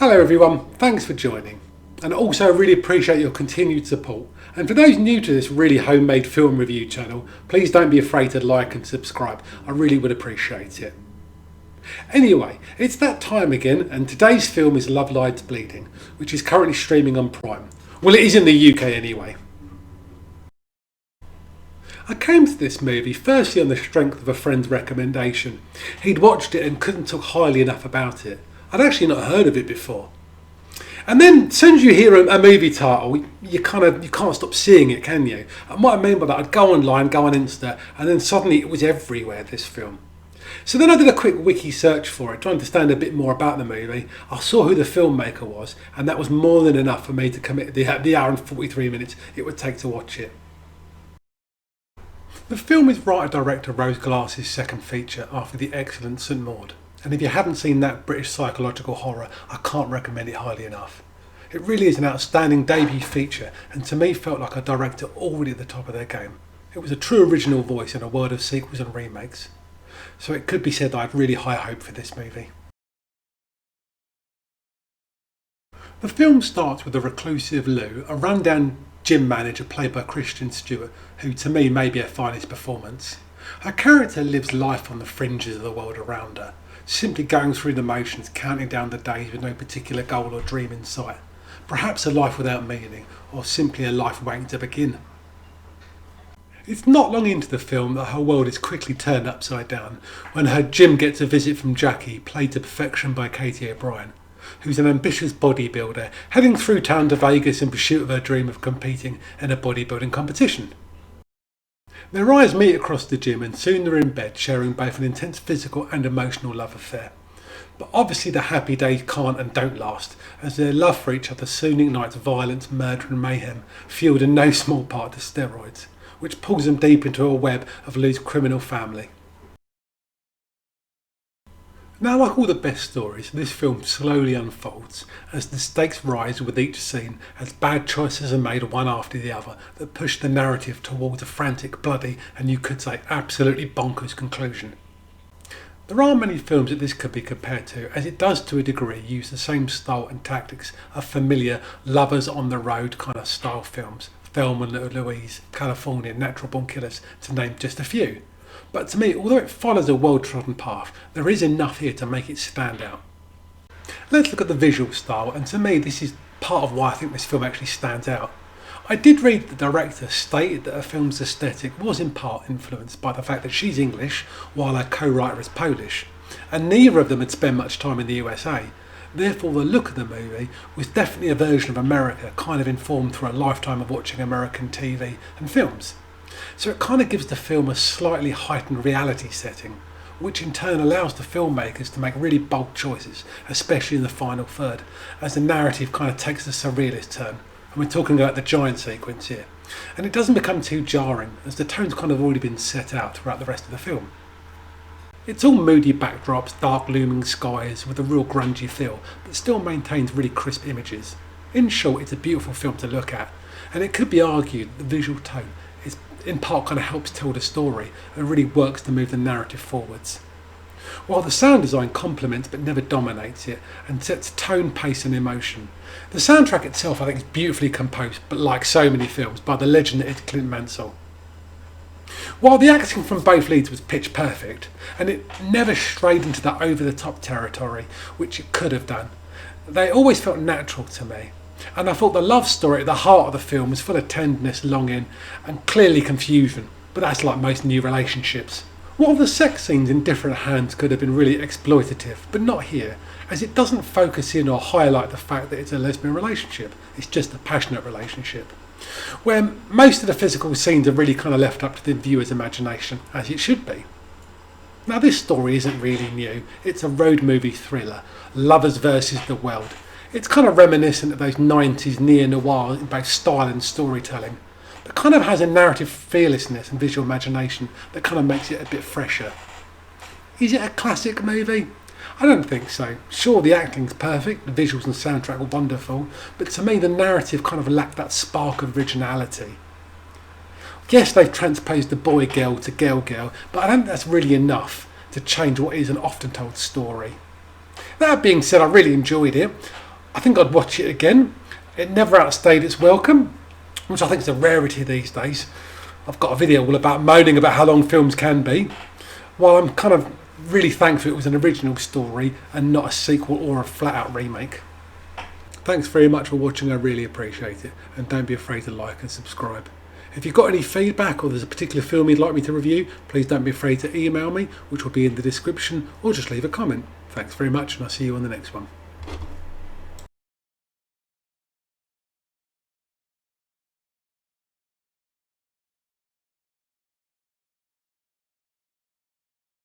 Hello everyone, thanks for joining. And also I really appreciate your continued support. And for those new to this really homemade film review channel, please don't be afraid to like and subscribe. I really would appreciate it. Anyway, it's that time again, and today's film is Love Lies Bleeding, which is currently streaming on Prime. Well, it is in the UK anyway. I came to this movie firstly on the strength of a friend's recommendation. He'd watched it and couldn't talk highly enough about it. I'd actually not heard of it before. And then as soon as you hear a movie title, you can't stop seeing it, can you? And what I mean by that, I'd go online, go on Insta, and then suddenly it was everywhere, this film. So then I did a quick wiki search for it to understand a bit more about the movie. I saw who the filmmaker was, and that was more than enough for me to commit the hour and 43 minutes it would take to watch it. The film is writer-director Rose Glass's second feature after the excellent St Maud. And if you haven't seen that British psychological horror, I can't recommend it highly enough. It really is an outstanding debut feature, and to me felt like a director already at the top of their game. It was a true original voice in a world of sequels and remakes. So it could be said that I had really high hope for this movie. The film starts with a reclusive Lou, a rundown gym manager played by Kristen Stewart, who to me may be her finest performance. Her character lives life on the fringes of the world around her, simply going through the motions, counting down the days with no particular goal or dream in sight. Perhaps a life without meaning, or simply a life waiting to begin. It's not long into the film that her world is quickly turned upside down when her gym gets a visit from Jackie, played to perfection by Katie O'Brien, who's an ambitious bodybuilder heading through town to Vegas in pursuit of her dream of competing in a bodybuilding competition. Their eyes meet across the gym and soon they're in bed, sharing both an intense physical and emotional love affair. But obviously the happy days can't and don't last, as their love for each other soon ignites violence, murder and mayhem, fueled in no small part to steroids, which pulls them deep into a web of Lou's criminal family. Now, like all the best stories, this film slowly unfolds as the stakes rise with each scene, as bad choices are made one after the other that push the narrative towards a frantic, bloody and you could say absolutely bonkers conclusion. There aren't many films that this could be compared to, as it does to a degree use the same style and tactics of familiar lovers on the road kind of style films, Thelma and Louise, California, Natural Born Killers, to name just a few. But to me, although it follows a well-trodden path, there is enough here to make it stand out. Let's look at the visual style, and to me this is part of why I think this film actually stands out. I did read the director stated that her film's aesthetic was in part influenced by the fact that she's English while her co-writer is Polish, and neither of them had spent much time in the USA. Therefore the look of the movie was definitely a version of America, kind of informed through a lifetime of watching American TV and films. So it kind of gives the film a slightly heightened reality setting, which in turn allows the filmmakers to make really bold choices, especially in the final third, as the narrative kind of takes a surrealist turn. And we're talking about the giant sequence here. And it doesn't become too jarring, as the tone's kind of already been set out throughout the rest of the film. It's all moody backdrops, dark looming skies with a real grungy feel, but still maintains really crisp images. In short, it's a beautiful film to look at, and it could be argued that the visual tone is in part kind of helps tell the story and really works to move the narrative forwards. While the sound design complements but never dominates it and sets tone, pace and emotion. The soundtrack itself I think is beautifully composed, but like so many films, by the legend that is Clint Mansell. While the acting from both leads was pitch perfect, and it never strayed into that over-the-top territory, which it could have done, they always felt natural to me. And I thought the love story at the heart of the film was full of tenderness, longing, and clearly confusion, but that's like most new relationships. While the sex scenes in different hands could have been really exploitative, but not here, as it doesn't focus in or highlight the fact that it's a lesbian relationship, it's just a passionate relationship. Where most of the physical scenes are really kind of left up to the viewer's imagination, as it should be. Now this story isn't really new, it's a road movie thriller, lovers versus the world. It's kind of reminiscent of those 90s neo-noir in both style and storytelling, but kind of has a narrative fearlessness and visual imagination that kind of makes it a bit fresher. Is it a classic movie? I don't think so. Sure, the acting's perfect, the visuals and soundtrack are wonderful, but to me the narrative kind of lacked that spark of originality. Yes, they've transposed the boy-girl to girl-girl, but I don't think that's really enough to change what is an often told story. That being said, I really enjoyed it. I think I'd watch it again. It never outstayed its welcome, which I think is a rarity these days. I've got a video all about moaning about how long films can be. While I'm kind of really thankful it was an original story and not a sequel or a flat out remake. Thanks very much for watching, I really appreciate it, and don't be afraid to like and subscribe. If you've got any feedback or there's a particular film you'd like me to review, please don't be afraid to email me, which will be in the description, or just leave a comment. Thanks very much, and I'll see you on the next one.